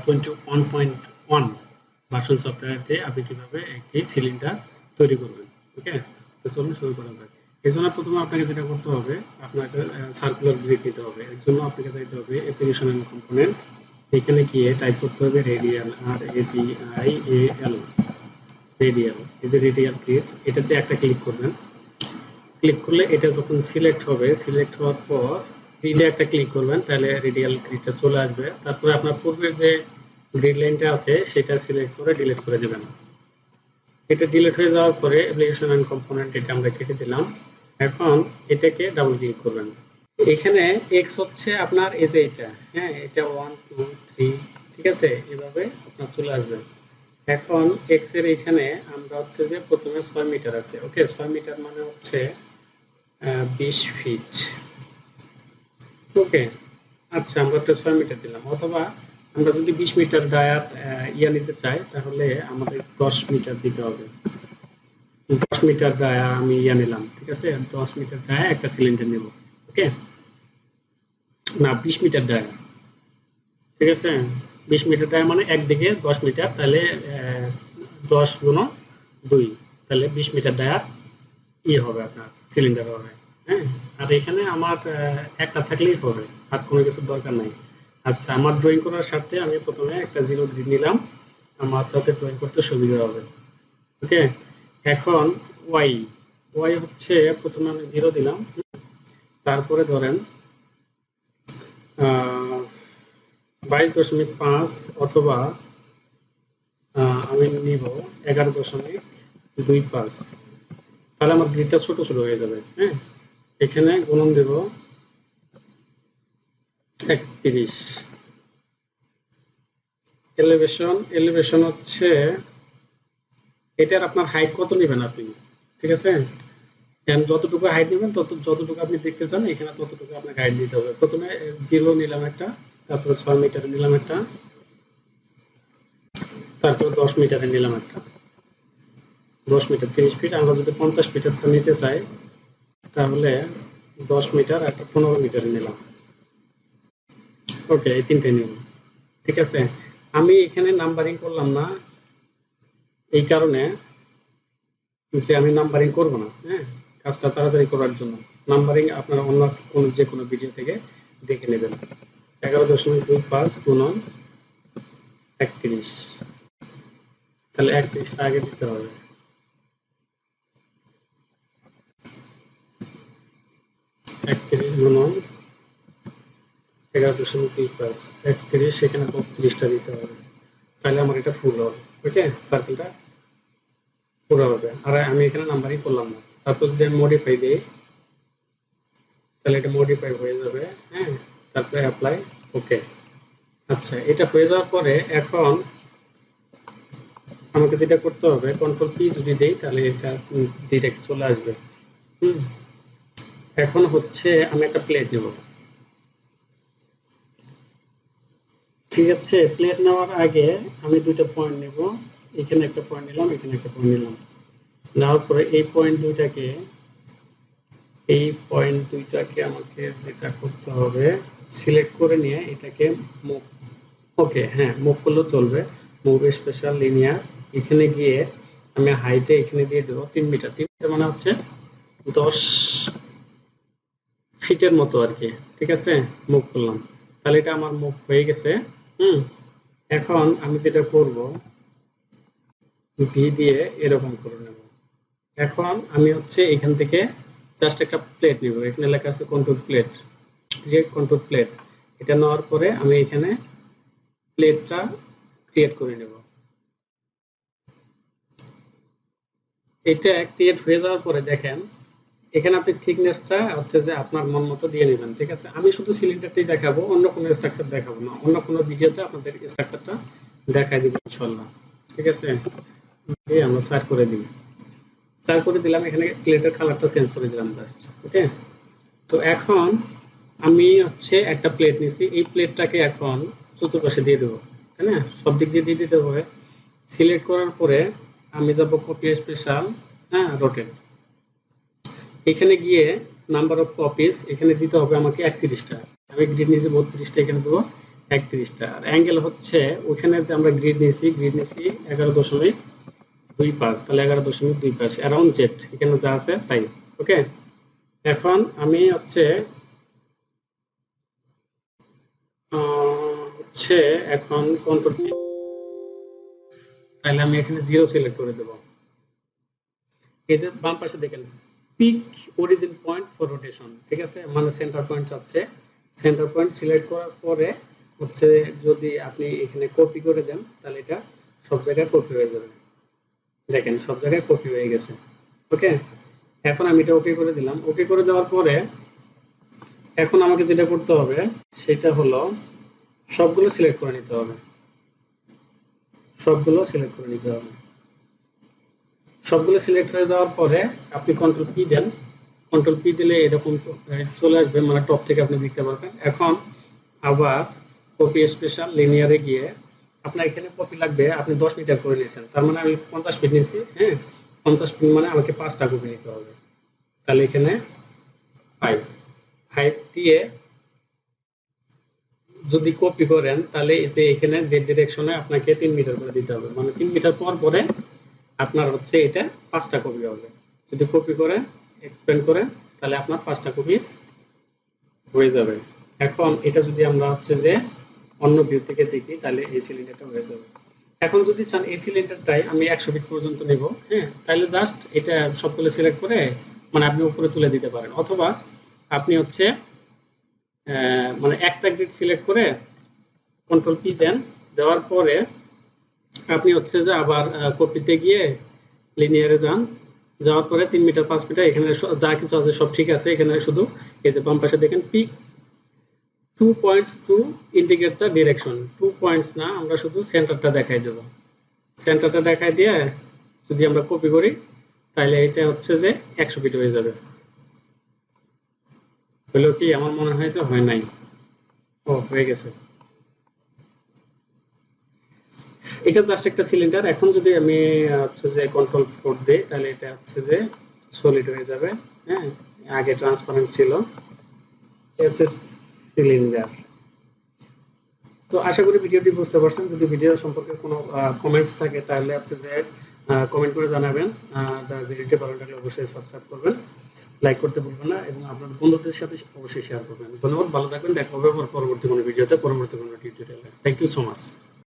1.1 version সফটওয়্যারতে আপনি কিভাবে একটি সিলিন্ডার তৈরি করবেন। ওকে, তো চলুন শুরু করা যাক। এর জন্য প্রথমে আপনাকে যেটা করতে হবে, আপনাকে সার্কুলার গ্রিড নিতে হবে। এর জন্য আপনাকে চাইতে হবে অ্যাপ্লিকেশন এন্ড কম্পোনেন্ট, এখানে গিয়ে টাইপ করতে হবে রেডিয়াল, আর RADIAL, রেডিয়াল। এই যে রেডিয়াল গ্রিড, এটাতে একটা ক্লিক করবেন। ক্লিক করলে এটা যখন সিলেক্ট হবে, সিলেক্ট হওয়ার পর গ্রিডে একটা ক্লিক করবেন, তাহলে রেডিয়াল গ্রিডটা চলে আসবে। তারপরে আপনার পূর্বের যে গ্রিড লাইনটা আছে সেটা সিলেক্ট করে ডিলিট করে দেবেন। এটা ডিলিট হয়ে যাওয়ার পরে অ্যাপ্লিকেশন এন্ড কম্পোনেন্ট এটা আমরা কেটে দিলাম। এখন এটাকে ডাবল ক্লিক করবেন। এখানে এক্স হচ্ছে আপনার এই যে এটা, হ্যাঁ, এটা 1 2 3, ঠিক আছে, এভাবে আপনার চলে আসবে। এখন এক্স এর এখানে আমরা হচ্ছে যে প্রথমে 6 মিটার আছে। ওকে, 6 মিটার মানে হচ্ছে 20 ফিট। ওকে, আচ্ছা, আমরা একটা 6 মিটার দিলাম। অথবা আমরা যদি 20 মিটার ডায়ার নিতে চাই, তাহলে আমাদের 10 মিটার দিতে হবে। 10 মিটার ডায়া আমি নিলাম, ঠিক আছে, 10 মিটার ডায়া একটা সিলিন্ডার নেব। ওকে, না 20 মিটার ডায়া, ঠিক আছে, 20 মিটার ডায়া মানে একদিকে 10 মিটার, তাহলে 10 গুণ 2, তাহলে 20 মিটার ডায়ার হবে আপনার সিলিন্ডার হবে। হ্যাঁ, আর এখানে আমার একটা থাকলেই হবে, আর কোনো কিছু দরকার নাই। আচ্ছা, আমার ড্রয়িং করার সাথে আমি প্রথমে একটা জিরো গ্রিড নিলাম, আমার তাতে ড্রয়িং করতে সুবিধা হবে। ওকে, এখন ওয়াই, ওয়াই হচ্ছে প্রথমে আমি 0 দিলাম, তারপরে ধরেন 22.5 অথবা আমি নিব 11.25, তাহলে আমার গ্রিডটা ছোট ছোট হয়ে যাবে। হ্যাঁ, এখানে গুণন দেব 31। এলিভেশন হচ্ছে এটার আপনার হাইট কত নেবেন আপনি, ঠিক আছে, যতটুকু হাইট নেবেন যতটুকু আপনি দেখতে চান এখানে ততটুকু আপনাকে হাইট দিতে হবে। প্রথমে 0 নিলাম একটা, তারপরে 6 মিটার নিলাম একটা, তারপরে 10 মিটারে নিলাম একটা। 10 মিটার 30 ফিট, আমরা যদি 50 মিটার নিতে চাই তাহলে 10 মিটার একটা 15 মিটারে নিলাম। ওকে, এই তিনটে নিব, ঠিক আছে। আমি এখানে নাম্বারিং করলাম না এই কারণে যে আমি নাম্বারিং করব না। হ্যাঁ, কাজটা তাড়াতাড়ি করার জন্য নাম্বারিং আপনারা অন্য যে কোনো ভিডিও থেকে দেখে নেবেন। 11.25 গুণন 31, তাহলে 31টা আগে দিতে হবে। গুণন 11.25, 31, সেখানে 32টা দিতে হবে, তাহলে আমার এটা ফুল হবে। ওকে, সার্কেলটা পুরো হবে। আর আমি এখানে নাম্বারিং করলাম না। তারপর যদি আমি মডিফাই দিই তাহলে এটা মডিফাই হয়ে যাবে। হ্যাঁ, তারপরে অ্যাপ্লাই। ওকে, আচ্ছা, এটা হয়ে যাওয়ার পরে এখন আমাকে যেটা করতে হবে, কন্ট্রোল পি যদি দেই তাহলে এটা ডিরেক্ট চলে আসবে। এখন হচ্ছে আমি একটা প্লেট নেব, ঠিক আছে। প্লেট নেওয়ার আগে আমি দুইটা পয়েন্ট নেব, এখানে একটা পয়েন্ট নিলাম, এখানে একটা পয়েন্ট নিলাম। নেওয়ার পরে এই পয়েন্ট দুইটাকে আমাকে যেটা করতে হবে, সিলেক্ট করে নিয়ে এটাকে মুভ। ওকে, হ্যাঁ, মুভ করলেও চলবে, মুভ স্পেশাল লিনিয়ার। এখানে গিয়ে আমি হাইটে এখানে দিয়ে দেবো 3 মিটার। 3 মিটার মানে হচ্ছে 10 ফিটের মতো আর কি, ঠিক আছে। মুভ করলাম, তাহলে এটা আমার মুভ হয়ে গেছে। এখন আমি যেটা করব, ভি দিয়ে এরকম করে নেব। এখন আমি হচ্ছে এখান থেকে জাস্ট একটা প্লেট নিব, এখানে লেখা আছে control plate, create control plate. এটা নেওয়ার পরে আমি এখানে প্লেটটা ক্রিয়েট করে নেব। এটা ক্রিয়েট হয়ে যাওয়ার পরে দেখেন এখানে আপনি থিকনেসটা হচ্ছে যে আপনার মন মতো দিয়ে নেবেন, ঠিক আছে। আমি শুধু সিলিন্ডারটাই দেখাবো, অন্য কোনো স্ট্রাকচার দেখাবো না। অন্য কোনো ভিডিওতে আপনাদের স্ট্রাকচারটা দেখাই দিব ইনশাআল্লাহ, ঠিক আছে। আমরা সার্চ করে দিই, সার্চ করে দিলাম, এখানে প্লেটের কালারটা চেঞ্জ করে দিলাম জাস্ট। ওকে, তো এখন আমি হচ্ছে একটা প্লেট নিছি, এই প্লেটটাকে এখন চতুর্পাশে দিয়ে দেবো, তাই না, সব দিক দিয়ে দিয়ে দিতে হবে। সিলেক্ট করার পরে আমি যাব কপি স্পেশাল, হ্যাঁ, রোটেট। এখানে গিয়ে নাম্বার অফ কপিস এখানে দিতে হবে আমাকে 31টা। আমি গ্রিড নিয়েছি 32টা, এখানে দেবো 31টা। আর অ্যাঙ্গেল হচ্ছে ওখানে যে আমরা গ্রিড নিয়েছি 11.25, তাহলে 11.25 অ্যারাউন্ড জেড এখানে যা আছে তাই। ওকে, এখন আমি হচ্ছে এখন কন্ট্রোল পি, তাহলে আমি এখানে 0 সিলেক্ট করে দেব। এই যে বাম পাশে দেখেন pick origin point for rotation, ঠিক আছে, মানে সেন্টার পয়েন্ট চাচ্ছে। সেন্টার পয়েন্ট সিলেক্ট করার পরে হচ্ছে যদি আপনি এখানে কপি করে দেন তাহলে এটা সব জায়গায় কপি হয়ে যাবে। দেখেন সব জায়গায় কপি হয়ে গেছে। ওকে, এখন আমি এটা ওকে করে দিলাম। ওকে করে দেওয়ার পরে এখন আমাকে যেটা করতে হবে সেটা হলো সবগুলো সিলেক্ট করে নিতে হবে। সবগুলো সিলেক্ট করে নিতে হবে। সবগুলো সিলেক্ট হয়ে যাওয়ার পরে আপনি কন্ট্রোল পি দেন। কন্ট্রোল পি দিলে এরকম চলে আসবে, মানে টপ থেকে আপনি দেখতে পারবেন। এখন আবার কপি স্পেশাল লিনিয়ারে গিয়ে আপনার এখানে কপি লাগবে, আপনি 10 মিটার করে নিয়েছেন, তার মানে আমি 50 ফিট নিয়েছি। হ্যাঁ, 50 ফিট মানে আমাকে 5টা কপি নিতে হবে। তাহলে এখানে 5 5 দিয়ে যদি কপি করেন তাহলে এই যে এখানে জেড ডিরেকশনে আপনাকে 3 মিটার করে দিতে হবে, মানে 3 মিটার পর পরে আপনার হচ্ছে এটা 5টা কপি হবে। যদি কপি করে এক্সপ্যান্ড করে তাহলে আপনার 5টা কপি হয়ে যাবে। এখন এটা যদি আমরা হচ্ছে যে অন্য ভিউ থেকে দেখি তাহলে এই সিলিন্ডারটা হয়ে যাবে। এখন যদি চান এই সিলিন্ডারটাই আমি 100 ফিট পর্যন্ত নেব, হ্যাঁ, তাহলে জাস্ট এটা সবগুলো সিলেক্ট করে মানে আপনি উপরে তুলে দিতে পারেন, অথবা আপনি হচ্ছে মানে একটা গ্রিড সিলেক্ট করে কন্ট্রোল পি দেন। দেওয়ার পরে আপনি হচ্ছে যে আবার কপিতে গিয়ে লিনিয়ারে যান। যাওয়ার পরে 3 মিটার 5 মিটার এখানে যা কিছু আছে সব ঠিক আছে। এখানে শুধু এই যে বাম পাশে দেখেন pick 2 points to indicate the direction, 2 points না, আমরা শুধু সেন্টারটা দেখাই দেব। সেন্টারটা দেখাই দিয়ে যদি আমরা কপি করি তাহলে এটা হচ্ছে যে 100 ফিট হয়ে যাবে। হলো কি? আমার মনে হয় যে হয় নাই। ও, হয়ে গেছে। এটা জাস্ট একটা সিলিন্ডার। এখন যদি আমি হচ্ছে যে কন্ট্রোল 4 দেই তাহলে এটা হচ্ছে যে সলিড হয়ে যাবে। হ্যাঁ, আগে ট্রান্সপারেন্ট ছিল। এটা হচ্ছে সিলিন্ডার। তো আশা করি ভিডিওটি বুঝতে পারছেন। যদি ভিডিও সম্পর্কে কোনো কমেন্টস থাকে তাহলে হচ্ছে যে কমেন্ট করে জানাবেন। ভিডিওটি ভালো লাগলে অবশ্যই সাবস্ক্রাইব করবেন, লাইক করতে ভুলবেন না এবং আপনার বন্ধুদের সাথে অবশ্যই শেয়ার করবেন। ধন্যবাদ, ভালো থাকবেন। দেখা হবে পরবর্তী কোনো ভিডিওতে, পরবর্তী কোনো টিউটোরিয়ালে। Thank you so much.